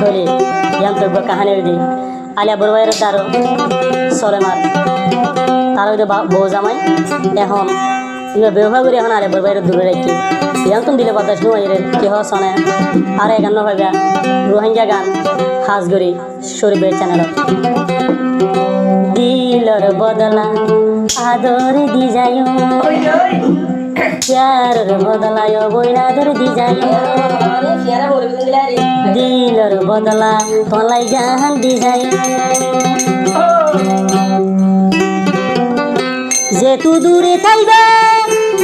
ধরে যন্ত্রজ্ঞ কাহানি দি আলিয়া বড়বাইয়ের তার সলেমার তার বউ জামাই এখন ব্যবহার করি এখন আলিয়া বড়বাইয়ের দূরে রাখি ইয়ান্তন দিলে বাতাস নুয়াইরে কেহ শোনে আর গান ভাবিয়া রোহিঙ্গা গান হাজগরি শরীফের চ্যানেল দিলর বদলা আদর দি যায় প্যারর বদলায় বইনাদর দি যায় দিলর বদলা তলাই গান দি যায় যে তু দূরে থাইবা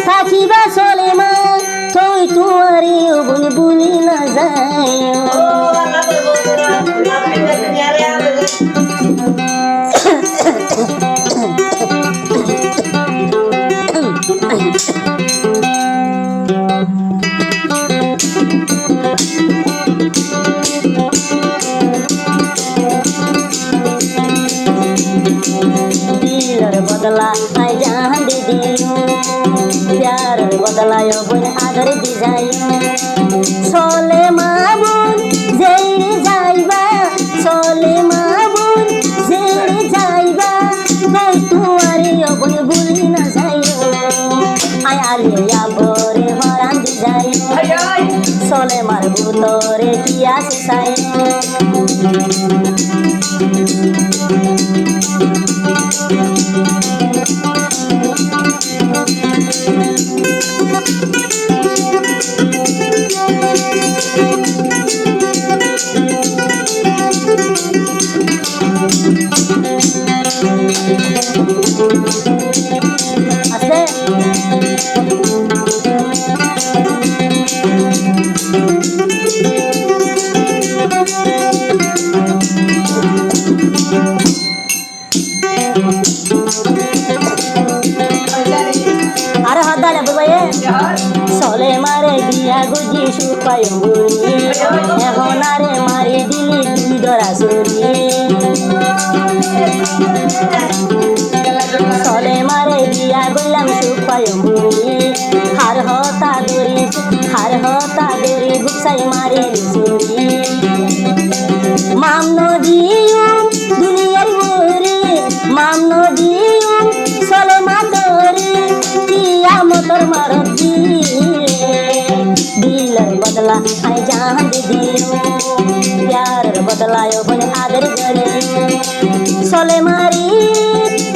থাকিবা চলে মা তুই তোমারে বোন বুলি না যায় बदला आई जान दीदी प्यार बदलायो बोन आदर दी जायो सोले माबुन जेरे जाइबा सोले माबुन जेरे जाइबा गई तुआरे बोन भूली ना जायो आई आलिया बोरे हरान दी जायो सोले मारबू तोरे किया से सोले मारे दिया गुजी सुपाय बुरी এখন আরে মারি দিলি তুই ধরা সুরি সোলে মারে দিয়া গইলাম সুপায় বুরি হার হতা দরি গুছাই মারি সুরি মামনো দিউম দুনিয়ার বুরি মামনো দিউম সোলে মা তোরে কিয়ামতের মারতি दिलर बदला आई जान दीदी प्यार बदलायो बन आदर करे सोले मारी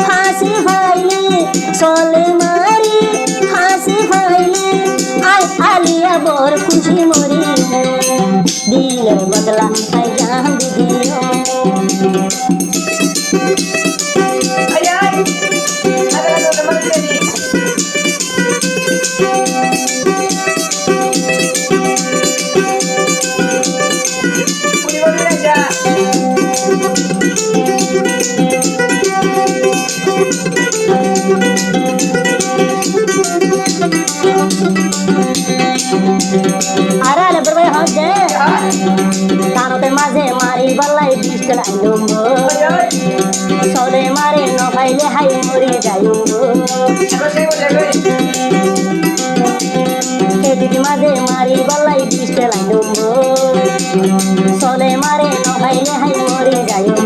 फांसी भाईले सोले मारी फांसी भाईले आई आलिया बोर खुशी मोरी दिलर बदला आई जान दीदी আরে বড় ভাই দে তারতে মাঝে মারি বলাই বিস্টল আইলুম সোলে মারে ন ভাইলে হাই মরি যাইম দিদি মাঝে মারি বলাই বিস্টল আইলুম সোলে মারে ন ভাইলে হাই মরি যাইম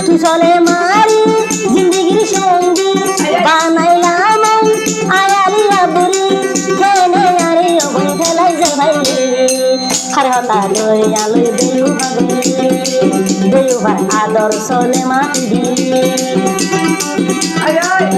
তুই সোলে মারি জিন্দেগির সঙ্গী বানাইলাম আয়ালিয়া বুড়ি কেনে আরে ওই ঠেলাই যে ভাইলে हर हता दोया लई देयु भार आदर सोले माटी दी आय आय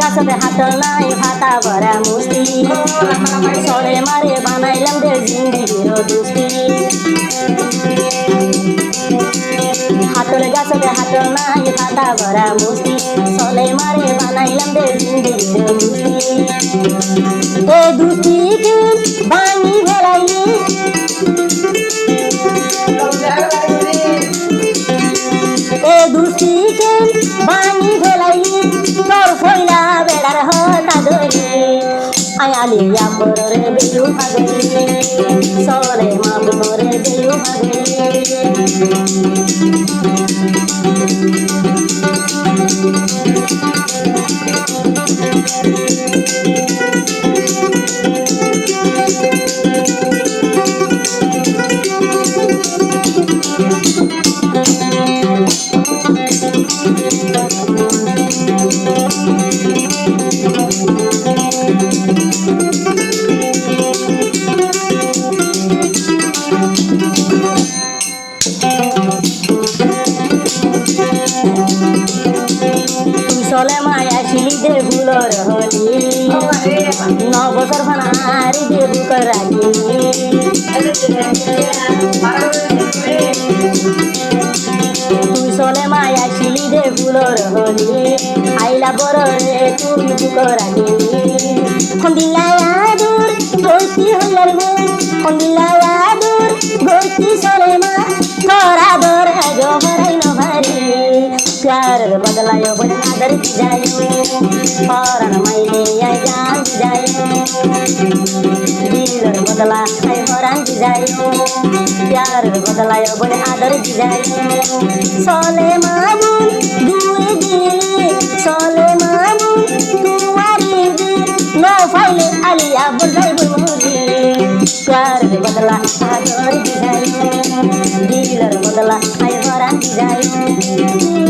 গাছতে হাতল নাই ভাতা ভরা মুস্তি সরে মারে বানাইলাম দে জিন্দিগির দুস্তি হাতল গাছতে হাতল নাই খাতা ভরা মুস্তি চলে মারে বানাইলাম রে জিন্দেগির দুস্তি এ দুস্তিকে ভাঙি ফেলাইলি এ দুস্তিকে ভাঙি ফেলাইলি তোর ফইলা বেড়ার হতা ধরি আয়ালিয়া পরে বেলু ভাগলি চলে মা পরে বেলু ভাগলি চলে মায়া শিলি দে ফুলর হলি 9 বছর ফানারি দে বুকর রাখি তুই চলে মায়া শিলি দে ফুলর হলি আইলা বড় রে তুমি বুকর রাখি খন্দিলায়া দূর গতি হইলার গো খন্দিলায়া দূর গতি চলে মা তোরা দর গো হরাই ন ভারি प्यार बदलायो बन आदर की जायो और मायने या जान की जायो दिल बदला है हरान की जायो प्यार बदलायो बन आदर की जायो सोले मामून दूरे दिली सोले मामून तुम्हारी दिल नो फाइले आलिया बदलाई बुलमुदी प्यार बदला आदर की जायो दिल बदला है हरान की जायो